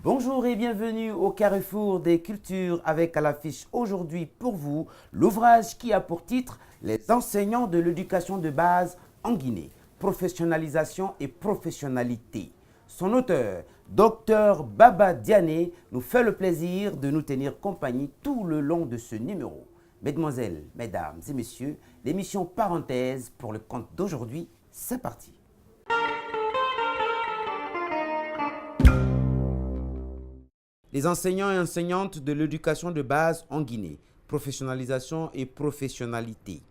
Bonjour et bienvenue au Carrefour des Cultures avec à l'affiche aujourd'hui pour vous l'ouvrage qui a pour titre Les enseignants de l'éducation de base en Guinée, professionnalisation et professionnalité. Son auteur, Dr Baba Diané, nous fait le plaisir de nous tenir compagnie tout le long de ce numéro. Mesdemoiselles, mesdames et messieurs, l'émission Parenthèse pour le compte d'aujourd'hui, c'est parti. Les enseignants et enseignantes de l'éducation de base en Guinée, professionnalisation et professionnalité.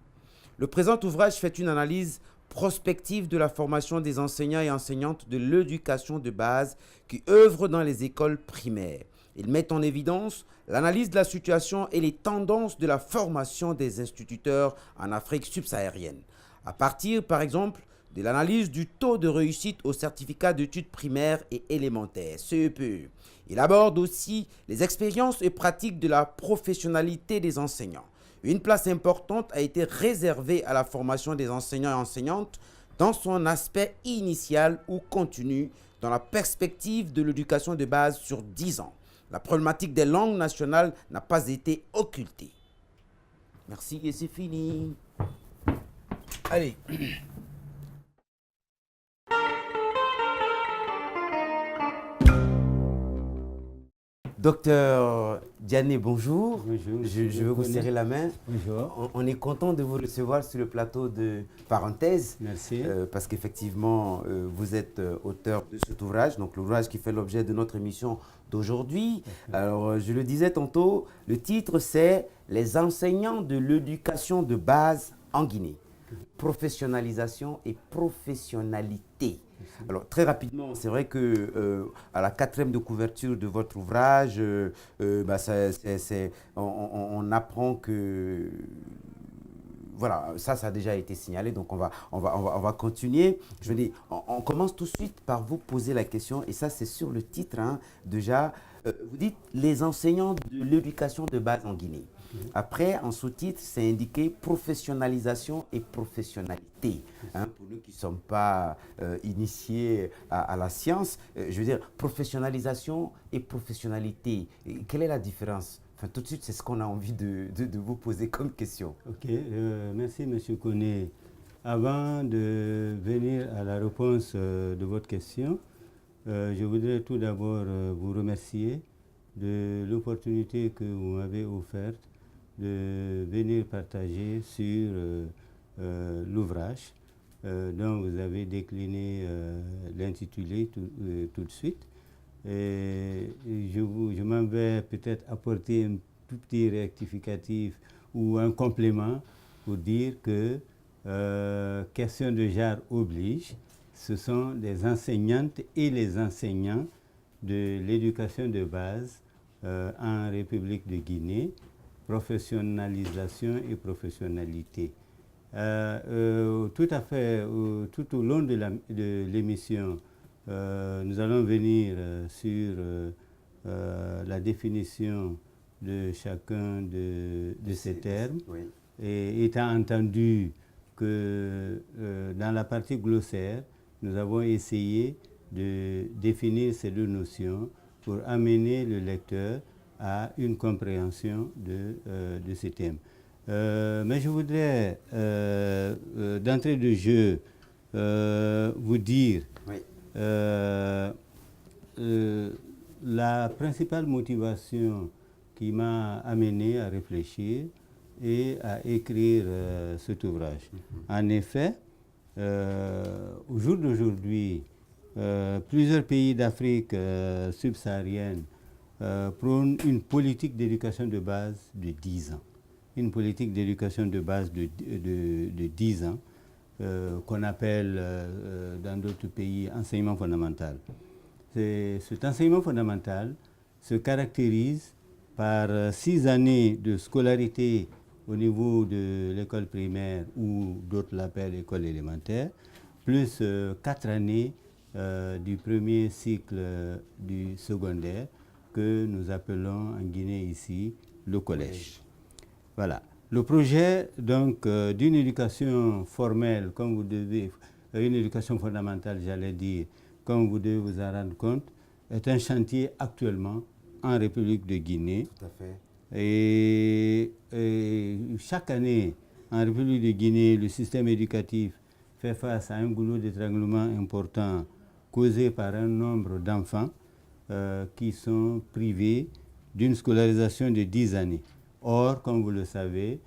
Le présent ouvrage fait une analyse prospective de la formation des enseignants et enseignantes de l'éducation de base qui œuvrent dans les écoles primaires. Il met en évidence l'analyse de la situation et les tendances de la formation des instituteurs en Afrique subsaharienne, à partir, par exemple, de l'analyse du taux de réussite au certificat d'études primaires et élémentaires, CEPE. Il aborde aussi les expériences et pratiques de la professionnalité des enseignants. Une place importante a été réservée à la formation des enseignants et enseignantes dans son aspect initial ou continu dans la perspective de l'éducation de base sur 10 ans. La problématique des langues nationales n'a pas été occultée. Merci et c'est fini. Allez. Docteur Diané, bonjour. Bonjour. Je veux vous serrer la main. Bonjour. On est content de vous recevoir sur le plateau de Parenthèse. Merci. Parce qu'effectivement, vous êtes auteur de cet ouvrage, donc l'ouvrage qui fait l'objet de notre émission d'aujourd'hui. Alors, je le disais tantôt, le titre c'est « Les enseignants de l'éducation de base en Guinée. Professionnalisation et professionnalité ». Alors, très rapidement, c'est vrai que à la 4e de couverture de votre ouvrage, on apprend que voilà, ça a déjà été signalé, donc on va continuer. Je veux dire, on commence tout de suite par vous poser la question, et ça c'est sur le titre, hein, déjà. Vous dites les enseignants de l'éducation de base en Guinée. Après, en sous-titre, c'est indiqué professionnalisation et professionnalité. Hein, pour nous qui ne sommes pas initiés à la science, je veux dire, professionnalisation et professionnalité, quelle est la différence? Enfin, tout de suite, c'est ce qu'on a envie de vous poser comme question. Ok, merci M. Koné. Avant de venir à la réponse de votre question, je voudrais tout d'abord vous remercier de l'opportunité que vous m'avez offerte de venir partager sur l'ouvrage dont vous avez décliné l'intitulé tout de suite. Et je m'en vais peut-être apporter un tout petit rectificatif ou un complément pour dire que question de genre oblige, ce sont les enseignantes et les enseignants de l'éducation de base en République de Guinée, professionnalisation et professionnalité. Tout à fait, tout au long de l'émission, nous allons venir sur la définition de chacun de ces termes. Oui. Et étant entendu que dans la partie glossaire, nous avons essayé de définir ces deux notions pour amener le lecteur à une compréhension de ces thèmes. Mais je voudrais, d'entrée de jeu, vous dire oui. La principale motivation qui m'a amené à réfléchir et à écrire cet ouvrage. En effet, au jour d'aujourd'hui, plusieurs pays d'Afrique subsaharienne prônent une politique d'éducation de base de 10 ans. Une politique d'éducation de base de 10 ans qu'on appelle dans d'autres pays enseignement fondamental. Cet enseignement fondamental se caractérise par 6 années de scolarité au niveau de l'école primaire ou d'autres l'appellent école élémentaire, plus 4 années du premier cycle du secondaire que nous appelons en Guinée ici le collège. Voilà. Le projet donc d'une éducation formelle, comme vous devez, une éducation fondamentale, j'allais dire, comme vous devez vous en rendre compte, est un chantier actuellement en République de Guinée. Tout à fait. Et chaque année, en République de Guinée, le système éducatif fait face à un goulot d'étranglement important causé par un nombre d'enfants qui sont privés d'une scolarisation de 10 années. Or, comme vous le savez,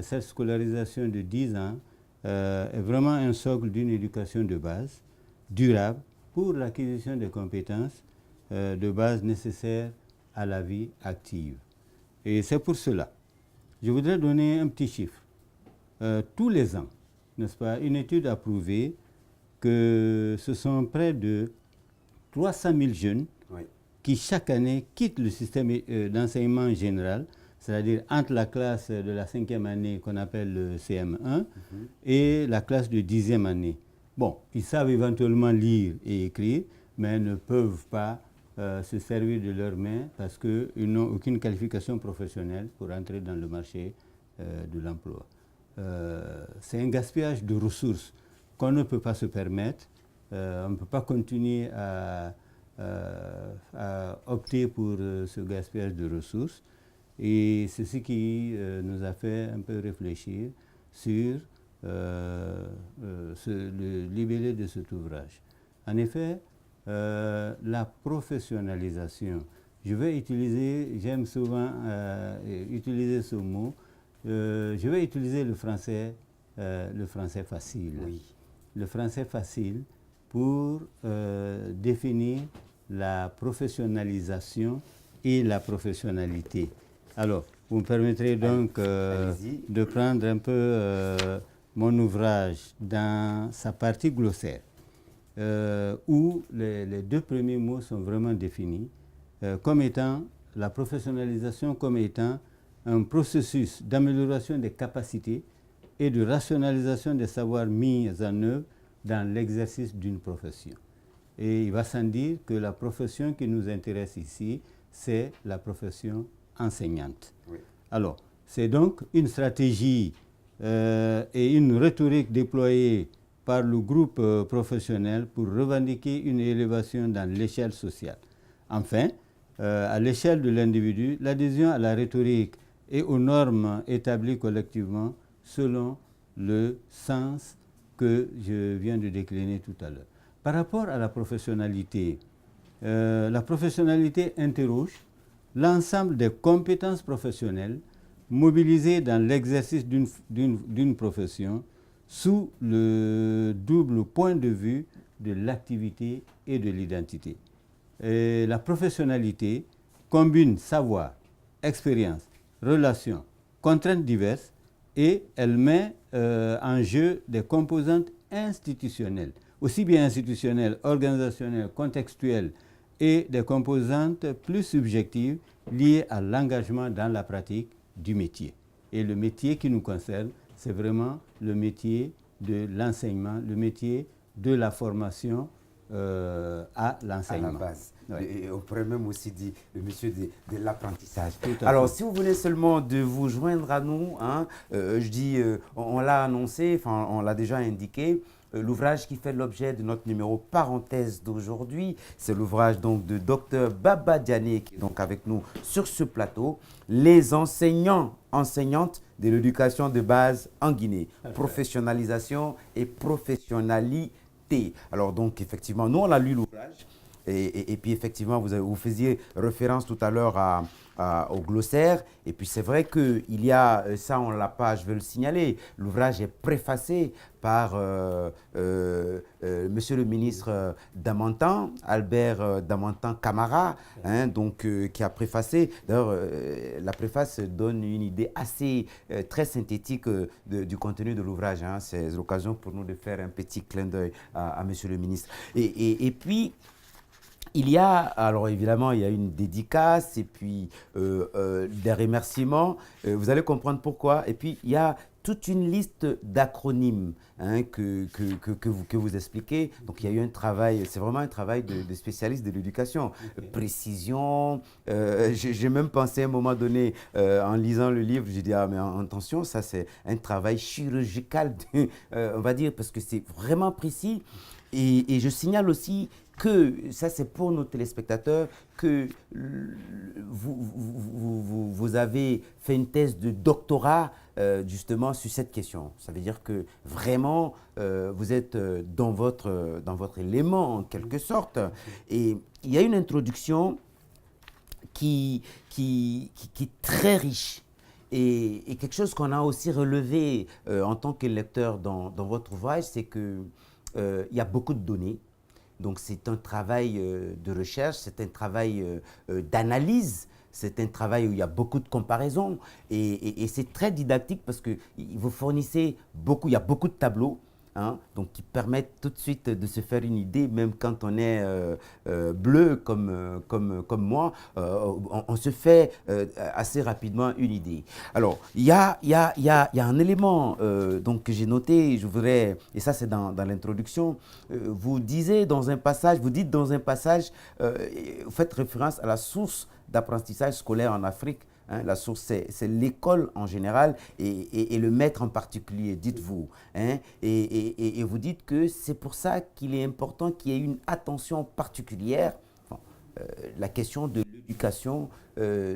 cette scolarisation de 10 ans est vraiment un socle d'une éducation de base, durable, pour l'acquisition des compétences de base nécessaires à la vie active. Et c'est pour cela. Je voudrais donner un petit chiffre. Tous les ans, n'est-ce pas, une étude a prouvé que ce sont près de 300 000 jeunes qui chaque année quittent le système d'enseignement général, c'est-à-dire entre la classe de la 5e année qu'on appelle le CM1 et la classe de 10e année. Bon, ils savent éventuellement lire et écrire, mais ne peuvent pas se servir de leurs mains parce qu'ils n'ont aucune qualification professionnelle pour entrer dans le marché de l'emploi. C'est un gaspillage de ressources qu'on ne peut pas se permettre. On ne peut pas continuer à opter pour ce gaspillage de ressources. Et c'est ce qui nous a fait un peu réfléchir sur le libellé de cet ouvrage. En effet, la professionnalisation, j'aime souvent utiliser ce mot, je vais utiliser le français facile. Oui. Le français facile pour définir la professionnalisation et la professionnalité. Alors, vous me permettrez donc de prendre un peu mon ouvrage dans sa partie glossaire, où les deux premiers mots sont vraiment définis comme étant la professionnalisation, comme étant un processus d'amélioration des capacités et de rationalisation des savoirs mis en œuvre dans l'exercice d'une profession. Et il va sans dire que la profession qui nous intéresse ici, c'est la profession enseignante. Oui. Alors, c'est donc une stratégie et une rhétorique déployée par le groupe professionnel pour revendiquer une élévation dans l'échelle sociale. Enfin, à l'échelle de l'individu, l'adhésion à la rhétorique et aux normes établies collectivement selon le sens que je viens de décliner tout à l'heure. Par rapport à la professionnalité interroge l'ensemble des compétences professionnelles mobilisées dans l'exercice d'une profession sous le double point de vue de l'activité et de l'identité. La professionnalité combine savoir, expérience, relations, contraintes diverses et elle met en jeu des composantes institutionnelles, aussi bien institutionnelles, organisationnelles, contextuelles et des composantes plus subjectives liées à l'engagement dans la pratique du métier. Et le métier qui nous concerne, c'est vraiment le métier de l'enseignement, le métier de la formation à l'enseignement. À la base. Oui. Et on pourrait même aussi dire le monsieur de l'apprentissage. Alors, si vous venez seulement de vous joindre à nous, hein, on l'a annoncé, enfin, on l'a déjà indiqué, l'ouvrage qui fait l'objet de notre numéro parenthèse d'aujourd'hui, c'est l'ouvrage donc de Dr Baba Diané qui est donc avec nous sur ce plateau, les enseignantes de l'éducation de base en Guinée, professionnalisation et professionnalité. Alors donc effectivement, nous on a lu l'ouvrage et puis effectivement vous faisiez référence tout à l'heure au glossaire et puis c'est vrai qu'il y a, ça on l'a pas, je veux le signaler, l'ouvrage est préfacé par monsieur le ministre Damantan, Albert Damantan Camara, hein, donc, qui a préfacé. D'ailleurs, la préface donne une idée assez très synthétique du contenu de l'ouvrage. Hein. C'est l'occasion pour nous de faire un petit clin d'œil à monsieur le ministre. Et puis, il y a, alors évidemment, il y a une dédicace et puis des remerciements. Vous allez comprendre pourquoi. Et puis, il y a toute une liste d'acronymes hein, que vous expliquez. Donc, il y a eu un travail, c'est vraiment un travail de spécialiste de l'éducation. Précision, j'ai même pensé à un moment donné, en lisant le livre, j'ai dit, ah mais attention, ça c'est un travail chirurgical, on va dire, parce que c'est vraiment précis. Et je signale aussi que, ça c'est pour nos téléspectateurs, que vous avez fait une thèse de doctorat justement sur cette question. Ça veut dire que vraiment vous êtes dans votre élément en quelque sorte. Et il y a une introduction qui est très riche. Et quelque chose qu'on a aussi relevé en tant que lecteur dans votre ouvrage, c'est qu'il y a beaucoup de données. Donc c'est un travail de recherche, c'est un travail d'analyse, c'est un travail où il y a beaucoup de comparaisons. Et c'est très didactique parce que vous fournissez beaucoup, il y a beaucoup de tableaux. Hein, donc qui permettent tout de suite de se faire une idée, même quand on est bleu comme moi, on se fait assez rapidement une idée. Alors, il y a un élément donc, que j'ai noté, je voudrais, et ça c'est dans l'introduction, vous dites dans un passage, vous faites référence à la source d'apprentissage scolaire en Afrique. Hein, la source, c'est l'école en général et le maître en particulier, dites-vous. Hein, et vous dites que c'est pour ça qu'il est important qu'il y ait une attention particulière. Bon, la question de l'éducation,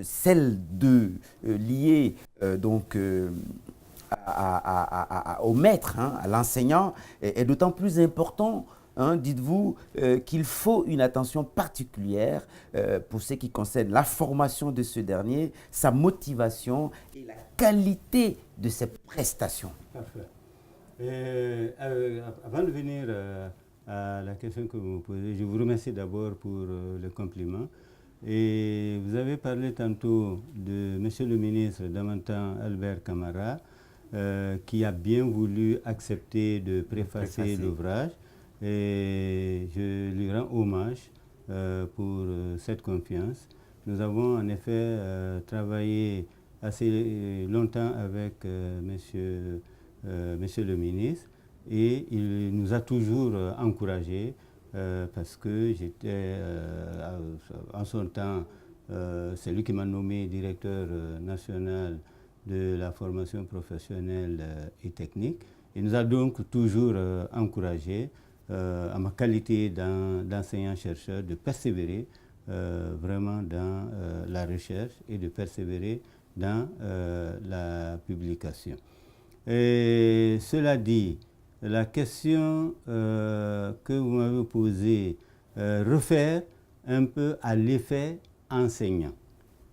celle de liée donc au maître, hein, à l'enseignant, est d'autant plus important. Hein, dites-vous qu'il faut une attention particulière pour ce qui concerne la formation de ce dernier, sa motivation et la qualité de ses prestations. Parfait. Avant de venir à la question que vous me posez, je vous remercie d'abord pour le compliment. Et vous avez parlé tantôt de Monsieur le ministre Damantan Albert Camara, qui a bien voulu accepter de préfacer l'ouvrage. Et je lui rends hommage pour cette confiance. Nous avons en effet travaillé assez longtemps avec monsieur le ministre et il nous a toujours encouragés parce que j'étais en son temps, c'est lui qui m'a nommé directeur national de la formation professionnelle et technique. Il nous a donc toujours encouragés à ma qualité d'enseignant-chercheur, de persévérer vraiment dans la recherche et de persévérer dans la publication. Et cela dit, la question que vous m'avez posée, refaire un peu à l'effet enseignant.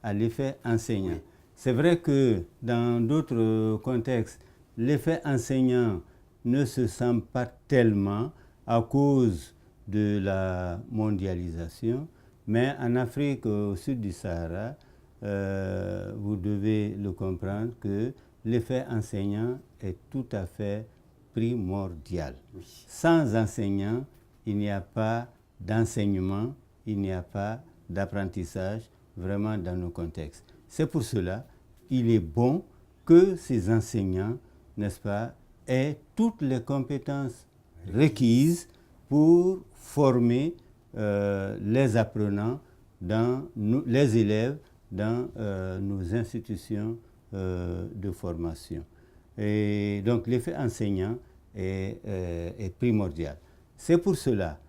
À l'effet enseignant. Oui. C'est vrai que dans d'autres contextes, l'effet enseignant ne se sent pas tellement à cause de la mondialisation, mais en Afrique, au sud du Sahara, vous devez le comprendre que l'effet enseignant est tout à fait primordial. Oui. Sans enseignant, il n'y a pas d'enseignement, il n'y a pas d'apprentissage vraiment dans nos contextes. C'est pour cela qu'il est bon que ces enseignants, n'est-ce pas, aient toutes les compétences requises pour former les apprenants, les élèves dans nos institutions de formation. Et donc l'effet enseignant est primordial. C'est pour cela,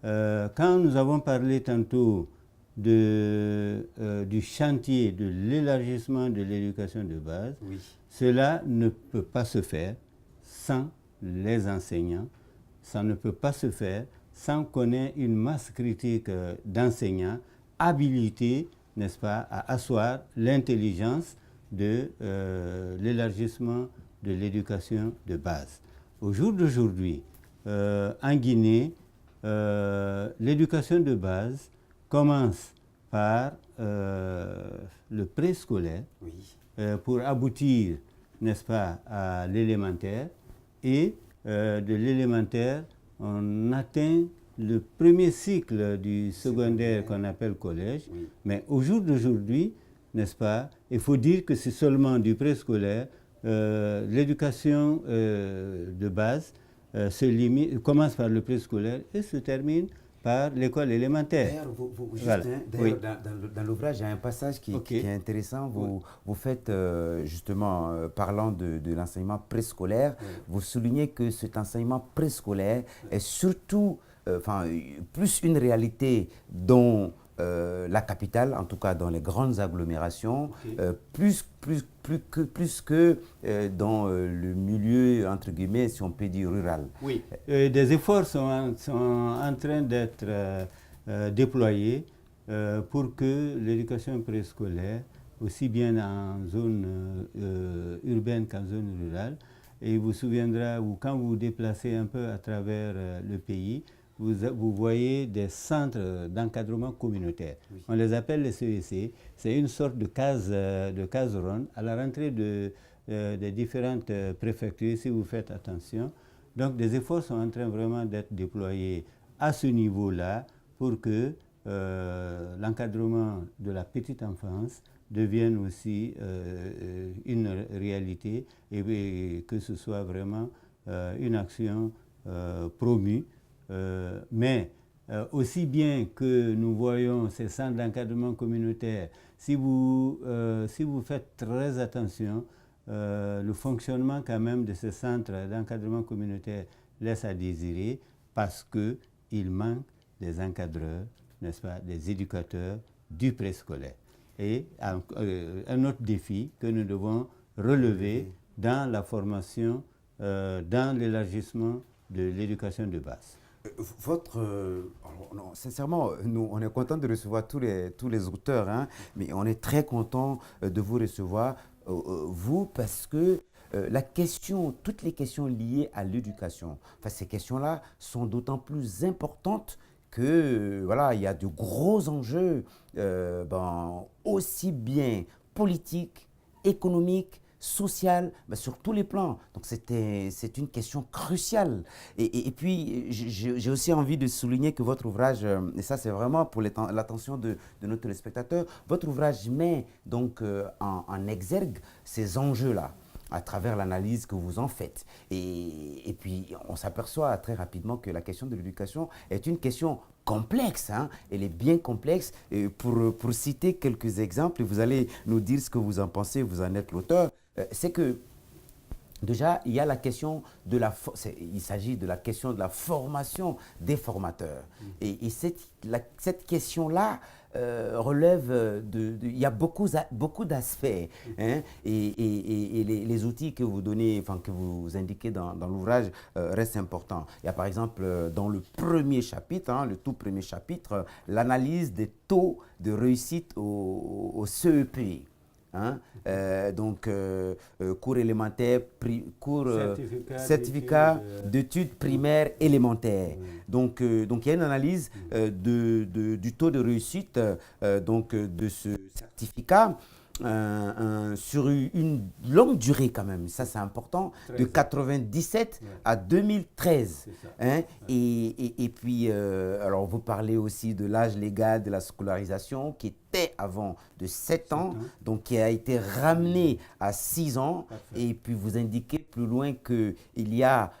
quand nous avons parlé tantôt du chantier de l'élargissement de l'éducation de base, oui. Cela ne peut pas se faire sans les enseignants, ça ne peut pas se faire sans qu'on ait une masse critique d'enseignants habilités, n'est-ce pas, à asseoir l'intelligence de l'élargissement de l'éducation de base. Au jour d'aujourd'hui, en Guinée, l'éducation de base commence par le préscolaire, oui. Pour aboutir, n'est-ce pas, à l'élémentaire, et de l'élémentaire, on atteint le premier cycle du secondaire qu'on appelle collège, oui. Mais au jour d'aujourd'hui, n'est-ce pas, il faut dire que c'est seulement du préscolaire, l'éducation de base commence par le préscolaire et se termine par l'école élémentaire. D'ailleurs, Voilà. Oui. dans l'ouvrage, il y a un passage qui est intéressant. Vous faites, justement, parlant de l'enseignement préscolaire, vous soulignez que cet enseignement préscolaire est surtout, plus une réalité dont la capitale, en tout cas dans les grandes agglomérations, plus que dans le milieu, entre guillemets, si on peut dire, rural. Oui, des efforts sont en train d'être déployés pour que l'éducation préscolaire, aussi bien en zone urbaine qu'en zone rurale, et il vous souviendra, ou quand vous vous déplacez un peu à travers le pays, vous voyez des centres d'encadrement communautaire. Oui. On les appelle les CEC. C'est une sorte de case ronde à la rentrée des différentes préfectures, si vous faites attention. Donc des efforts sont en train vraiment d'être déployés à ce niveau-là pour que l'encadrement de la petite enfance devienne aussi une réalité et que ce soit vraiment une action promue. Mais aussi bien que nous voyons ces centres d'encadrement communautaire, si vous faites très attention, le fonctionnement quand même de ces centres d'encadrement communautaire laisse à désirer parce qu'il manque des encadreurs, n'est-ce pas, des éducateurs du préscolaire. Et un autre défi que nous devons relever dans la formation, dans l'élargissement de l'éducation de base. Sincèrement, nous, on est content de recevoir tous les auteurs, hein, mais on est très content de vous recevoir, vous, parce que toutes les questions liées à l'éducation, ces questions-là sont d'autant plus importantes que, voilà, il y a de gros enjeux, aussi bien politiques, économiques, social, sur tous les plans. Donc c'est une question cruciale. Et puis, j'ai aussi envie de souligner que votre ouvrage, et ça c'est vraiment pour l'attention de nos téléspectateurs, votre ouvrage met donc en exergue ces enjeux-là à travers l'analyse que vous en faites. Et puis, on s'aperçoit très rapidement que la question de l'éducation est une question complexe, hein. Elle est bien complexe. Et pour citer quelques exemples, vous allez nous dire ce que vous en pensez, vous en êtes l'auteur, c'est que déjà, il y a la question il s'agit de la question de la formation des formateurs. Et cette question-là relève il y a beaucoup d'aspects, hein, et les outils que vous donnez, que vous indiquez dans l'ouvrage restent importants. Il y a par exemple dans le premier chapitre, hein, le tout premier chapitre, l'analyse des taux de réussite au CEP. Hein? Donc, cours élémentaire, certificat d'études primaires élémentaires. Donc, il y a une analyse du taux de réussite de ce certificat sur une longue durée quand même. Ça, c'est important, de 97 à 2013. Hein? Et puis, alors, vous parlez aussi de l'âge légal de la scolarisation qui était avant de 7 ans, donc qui a été ramené à 6 ans. Parfait. Et puis, vous indiquez plus loin qu'il y a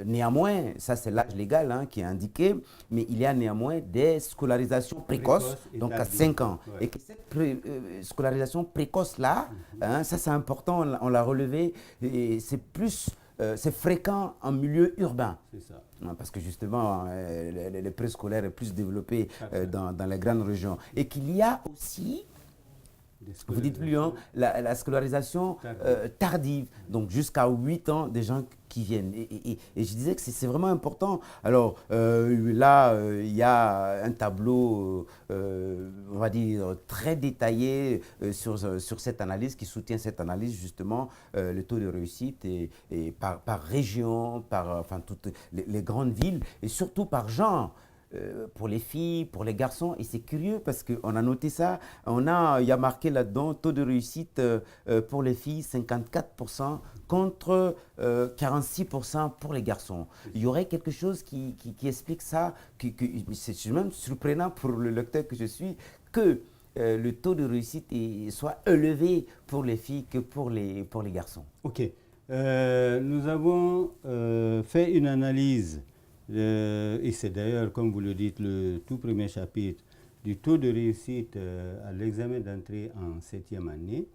néanmoins, ça c'est l'âge légal, hein, qui est indiqué, mais il y a néanmoins des scolarisations précoces, donc à 5 ans. Ouais. Et que cette scolarisation précoce-là, hein, ça c'est important, on l'a relevé, et c'est fréquent en milieu urbain. C'est ça. Parce que justement, les préscolaires est plus développé dans les grandes régions. Et qu'il y a aussi, vous dites plus, hein, la scolarisation tardive, donc jusqu'à 8 ans, des gens qui viennent. Et je disais que c'est vraiment important. Alors là, il y a un tableau, on va dire, très détaillé sur cette analyse, qui soutient cette analyse, justement, le taux de réussite et par région, par toutes les grandes villes, et surtout par genre. Pour les filles, pour les garçons, et c'est curieux parce qu'on a noté ça, il y a marqué là-dedans taux de réussite pour les filles 54% contre 46% pour les garçons. Il y aurait quelque chose qui explique ça, c'est même surprenant pour le lecteur que je suis, que le taux de réussite soit élevé pour les filles que pour les garçons. Ok. Nous avons fait une analyse Et c'est d'ailleurs, comme vous le dites, le tout premier chapitre du taux de réussite à l'examen d'entrée en 7e année.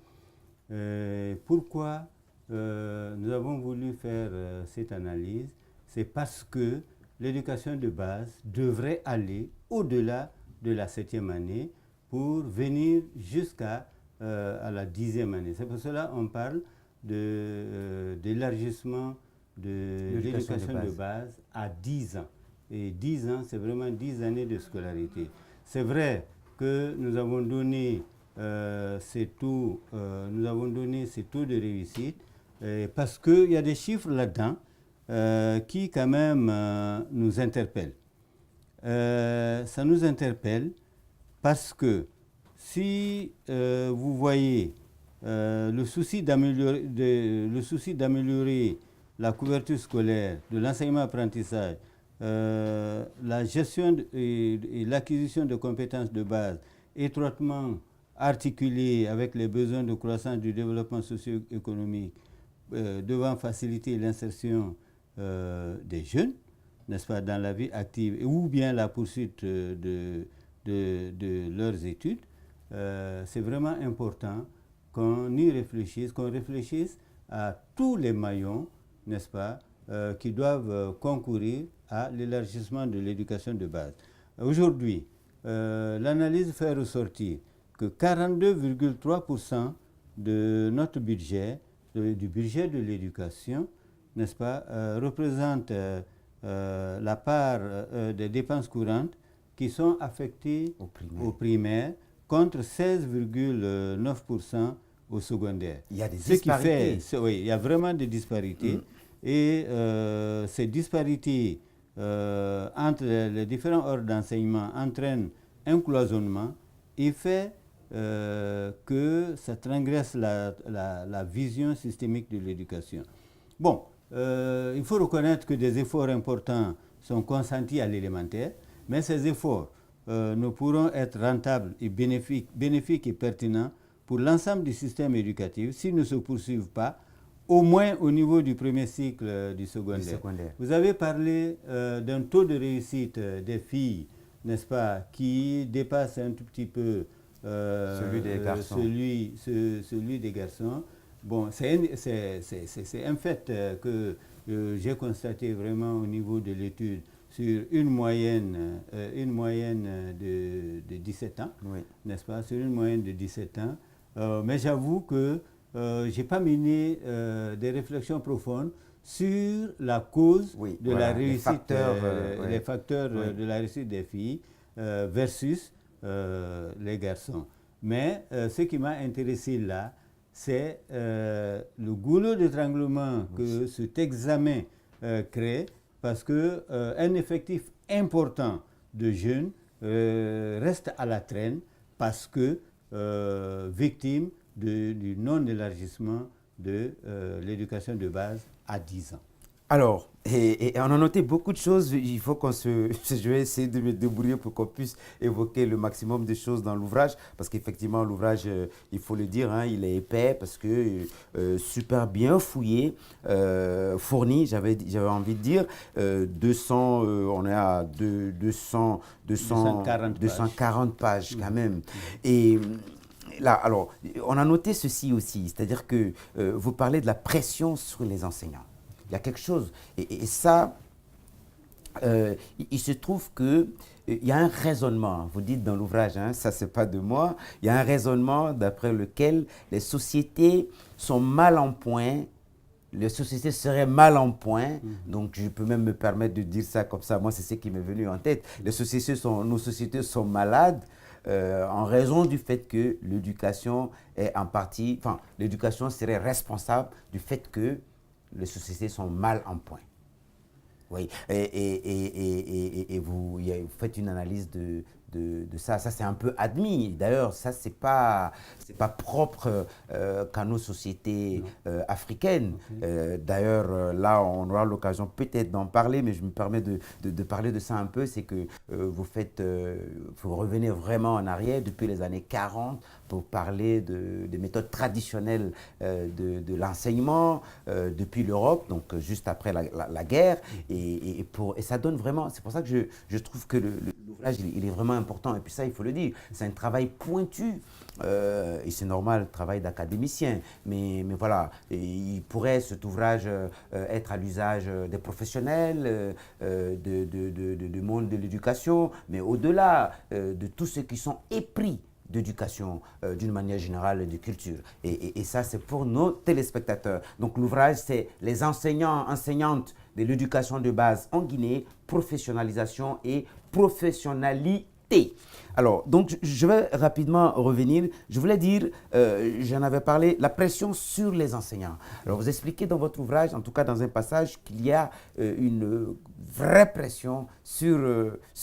Pourquoi nous avons voulu faire cette analyse? C'est parce que l'éducation de base devrait aller au-delà de la 7e année pour venir jusqu'à à la 10e année. C'est pour cela qu'on parle d'élargissement de l'éducation de base à 10 ans. Et 10 ans, c'est vraiment 10 années de scolarité. C'est vrai que nous avons donné ces taux de réussite parce qu'il y a des chiffres là-dedans qui quand même nous interpellent. Ça nous interpelle parce que si vous voyez le souci d'améliorer la couverture scolaire, de l'enseignement-apprentissage, la gestion et l'acquisition de compétences de base étroitement articulées avec les besoins de croissance du développement socio-économique devant faciliter l'insertion des jeunes, n'est-ce pas, dans la vie active ou bien la poursuite de leurs études, c'est vraiment important qu'on y réfléchisse, qu'on réfléchisse à tous les maillons, n'est-ce pas, qui doivent concourir à l'élargissement de l'éducation de base. Aujourd'hui, l'analyse fait ressortir que 42,3% de notre budget, du budget de l'éducation, n'est-ce pas, représente la part des dépenses courantes qui sont affectées au primaire contre 16,9% au secondaire. Il y a des disparités. Oui, il y a vraiment des disparités. Et ces disparités entre les différents ordres d'enseignement entraînent un cloisonnement et fait que ça transgresse la vision systémique de l'éducation. Bon, il faut reconnaître que des efforts importants sont consentis à l'élémentaire, mais ces efforts ne pourront être rentables et bénéfiques et pertinents pour l'ensemble du système éducatif s'ils ne se poursuivent pas, au moins au niveau du premier cycle du secondaire. Vous avez parlé d'un taux de réussite des filles, n'est-ce pas, qui dépasse un tout petit peu celui des garçons. Celui des garçons. Bon, c'est un fait que j'ai constaté vraiment au niveau de l'étude sur une moyenne de 17 ans, oui, n'est-ce pas, sur une moyenne de 17 ans. Mais j'avoue que je n'ai pas mené des réflexions profondes sur la cause de la réussite, les facteurs de la réussite des filles versus les garçons. Mais ce qui m'a intéressé là, c'est le goulot d'étranglement que cet examen crée, parce qu'un effectif important de jeunes reste à la traîne parce que victime du non-élargissement de l'éducation de base à 10 ans. Alors, et on a noté beaucoup de choses. Il faut je vais essayer de me débrouiller pour qu'on puisse évoquer le maximum de choses dans l'ouvrage, parce qu'effectivement, l'ouvrage, il faut le dire, hein, il est épais, parce que super bien fouillé, fourni, j'avais envie de dire. 200, on est à 240 pages quand même. Et là, alors, on a noté ceci aussi, c'est-à-dire que vous parlez de la pression sur les enseignants. Il y a quelque chose, et ça, il se trouve qu'il y a un raisonnement, vous dites dans l'ouvrage, hein, ça c'est pas de moi, il y a un raisonnement d'après lequel les sociétés sont mal en point, les sociétés seraient mal en point, donc je peux même me permettre de dire ça comme ça, moi c'est ce qui m'est venu en tête, nos sociétés sont malades, en raison du fait que l'éducation est en partie, enfin l'éducation serait responsable du fait que les sociétés sont mal en point. Oui, et vous faites une analyse de de ça. Ça, c'est un peu admis. D'ailleurs, ça, c'est pas propre qu'à nos sociétés africaines. D'ailleurs, là, on aura l'occasion peut-être d'en parler, mais je me permets de parler de ça un peu. C'est que vous revenez vraiment en arrière depuis les années 40 pour parler des méthodes traditionnelles de l'enseignement depuis l'Europe, donc juste après la guerre. Et ça donne vraiment, c'est pour ça que je trouve que l'ouvrage, il est vraiment important. Et puis ça, il faut le dire, c'est un travail pointu. Et c'est normal, le travail d'académicien. Mais voilà, il pourrait, cet ouvrage, être à l'usage des professionnels, du monde de l'éducation, mais au-delà de tous ceux qui sont épris d'éducation d'une manière générale et de culture. Et ça, c'est pour nos téléspectateurs. Donc l'ouvrage, c'est Les enseignants, enseignantes de l'éducation de base en Guinée, professionnalisation et professionnalité. Alors, donc, je vais rapidement revenir. Je voulais dire, j'en avais parlé, la pression sur les enseignants. Alors, vous expliquez dans votre ouvrage, en tout cas dans un passage, qu'il y a une vraie pression sur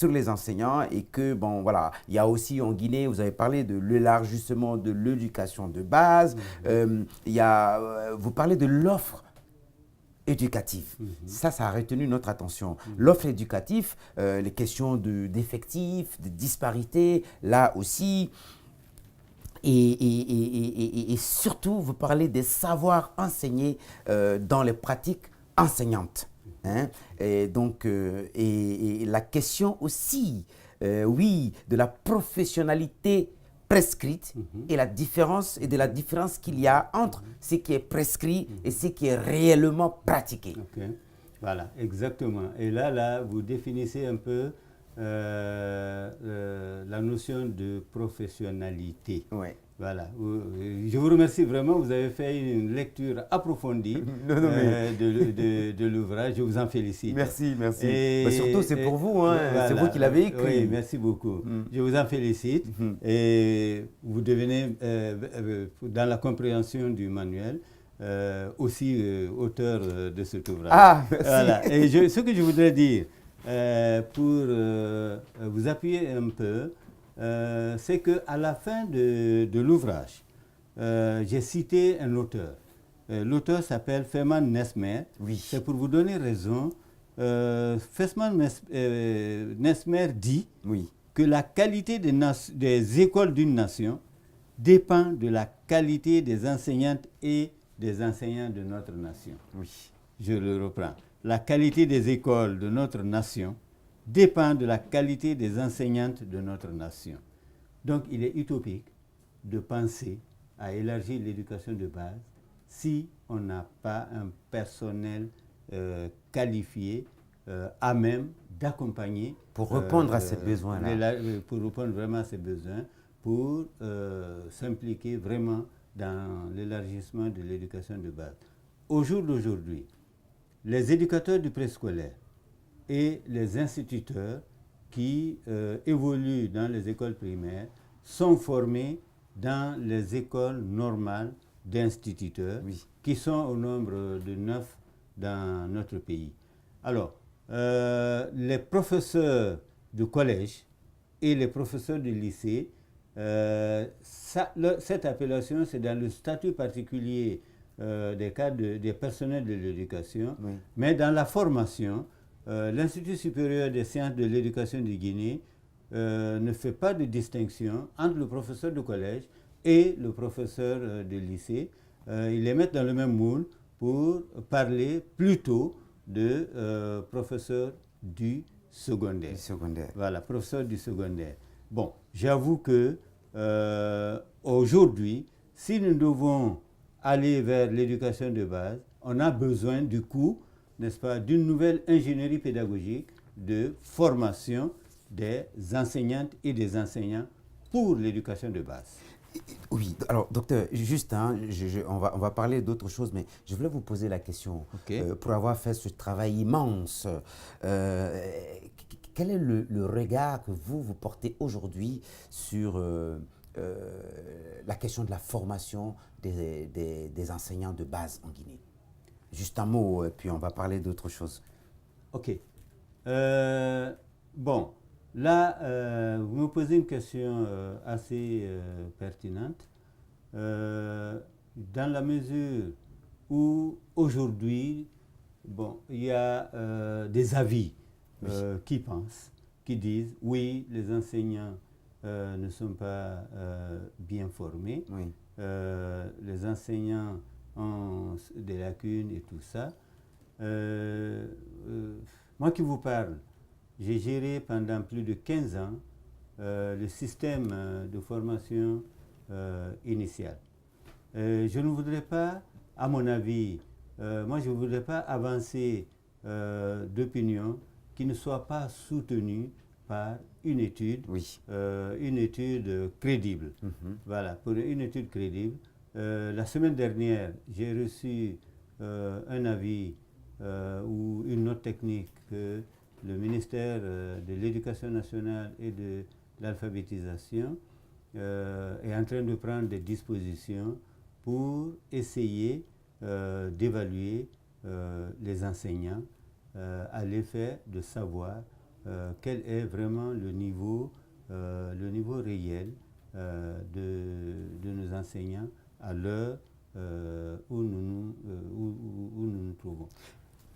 les enseignants et que, bon, voilà, il y a aussi en Guinée, vous avez parlé de l'élargissement de l'éducation de base, vous parlez de l'offre éducative. Ça a retenu notre attention. L'offre éducative, les questions d'effectifs, de disparités, là aussi. Et surtout, vous parlez des savoirs enseignés dans les pratiques enseignantes. Hein? Et donc, et la question aussi, oui, de la professionnalité prescrite et de la différence qu'il y a entre ce qui est prescrit et ce qui est réellement pratiqué. Okay. Voilà, exactement. Et là, vous définissez un peu la notion de professionnalité. Ouais. Voilà. Je vous remercie vraiment. Vous avez fait une lecture approfondie de l'ouvrage. Je vous en félicite. Merci. Mais surtout, c'est pour vous. Hein. Voilà. C'est vous qui l'avez écrit. Oui, merci beaucoup. Je vous en félicite. Et vous devenez, dans la compréhension du manuel, aussi auteur de cet ouvrage. Ah, merci. Voilà. Et ce que je voudrais dire, pour vous appuyer un peu, c'est qu'à la fin de l'ouvrage, j'ai cité un auteur. L'auteur s'appelle Feman Nesmer. Oui. C'est pour vous donner raison. Feman Nesmer dit que la qualité des écoles d'une nation dépend de la qualité des enseignantes et des enseignants de notre nation. Oui. Je le reprends. La qualité des écoles de notre nation dépend de la qualité des enseignantes de notre nation. Donc, il est utopique de penser à élargir l'éducation de base si on n'a pas un personnel qualifié, à même d'accompagner. Pour répondre à ces besoins-là. Pour répondre vraiment à ces besoins, pour s'impliquer vraiment dans l'élargissement de l'éducation de base. Au jour d'aujourd'hui, les éducateurs du préscolaire et les instituteurs qui évoluent dans les écoles primaires sont formés dans les écoles normales d'instituteurs qui sont au nombre de 9 dans notre pays. Alors, les professeurs de collège et les professeurs de lycée, cette appellation, c'est dans le statut particulier des cadres des personnels de l'éducation, mais dans la formation, l'Institut supérieur des sciences de l'éducation de Guinée ne fait pas de distinction entre le professeur de collège et le professeur de lycée. Ils les mettent dans le même moule pour parler plutôt de professeur du secondaire. Voilà, professeur du secondaire. Bon, j'avoue que aujourd'hui, si nous devons aller vers l'éducation de base, on a besoin du coup, n'est-ce pas, d'une nouvelle ingénierie pédagogique de formation des enseignantes et des enseignants pour l'éducation de base. Oui, alors docteur, juste, on va parler d'autre chose, mais je voulais vous poser la question, pour avoir fait ce travail immense, quel est le regard que vous portez aujourd'hui sur la question de la formation des enseignants de base en Guinée? Juste un mot, puis on va parler d'autre chose. Ok. Bon, Là, vous me posez une question assez pertinente. Dans la mesure où aujourd'hui, bon, il y a des avis qui pensent, qui disent oui, les enseignants ne sont pas bien formés, Oui. les enseignants ont des lacunes et tout ça. Moi qui vous parle, j'ai géré pendant plus de 15 ans le système de formation initiale. Je ne voudrais pas, à mon avis, moi je ne voudrais pas avancer d'opinion qui ne soit pas soutenue par une étude, Oui. une étude crédible. Voilà, pour une étude crédible. La semaine dernière, j'ai reçu un avis ou une note technique que le ministère de l'Éducation nationale et de l'alphabétisation est en train de prendre des dispositions pour essayer d'évaluer les enseignants à l'effet de savoir quel est vraiment le niveau réel de nos enseignants à l'heure où nous nous trouvons.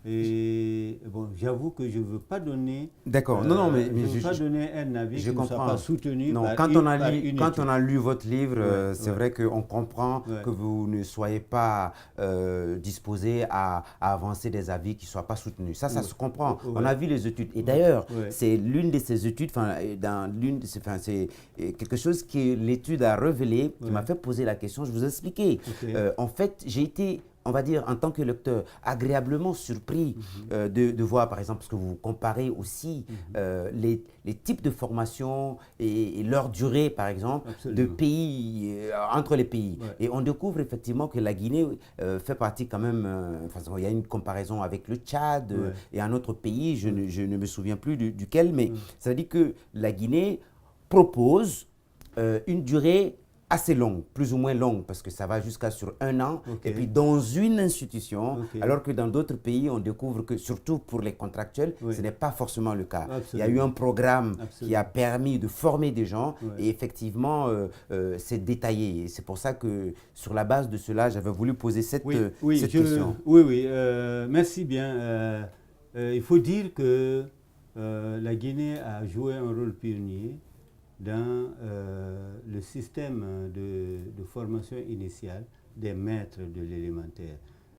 Et bon, j'avoue que je ne veux pas donner, D'accord. Non, non, mais je veux pas donner un avis je qui ne soit comprends. pas soutenu Non, par quand une, on a par lu, une quand étude. on a lu votre livre, Ouais, c'est ouais. vrai qu'on comprend Ouais. que vous ne soyez pas disposé à avancer des avis qui ne soient pas soutenus. Ça Ouais. se comprend. Ouais. On a vu les études. Et d'ailleurs, Ouais. c'est l'une de ces études, c'est quelque chose que l'étude a révélé, qui Ouais. m'a fait poser la question. Je vous ai expliqué. Ok. En fait, j'ai été, on va dire, en tant que lecteur, agréablement surpris de voir, par exemple, parce que vous comparez aussi les types de formation et leur durée, par exemple, de Absolument. pays, entre les pays. Ouais. Et on découvre effectivement que la Guinée fait partie quand même, il y a une comparaison avec le Tchad Ouais. et un autre pays, je ne me souviens plus duquel, mais Ouais. ça veut dire que la Guinée propose une durée assez longue, plus ou moins longue, parce que ça va jusqu'à sur 1 an, Ok. et puis dans une institution, Ok. alors que dans d'autres pays, on découvre que, surtout pour les contractuels, Oui. ce n'est pas forcément le cas. Absolument. Il y a eu un programme qui Absolument. a permis de former des gens, Ouais. et effectivement, c'est détaillé. Et c'est pour ça que, sur la base de cela, j'avais voulu poser cette, Oui, cette question. oui, merci bien. Il faut dire que la Guinée a joué un rôle pionnier dans le système de formation initiale des maîtres de l'élémentaire.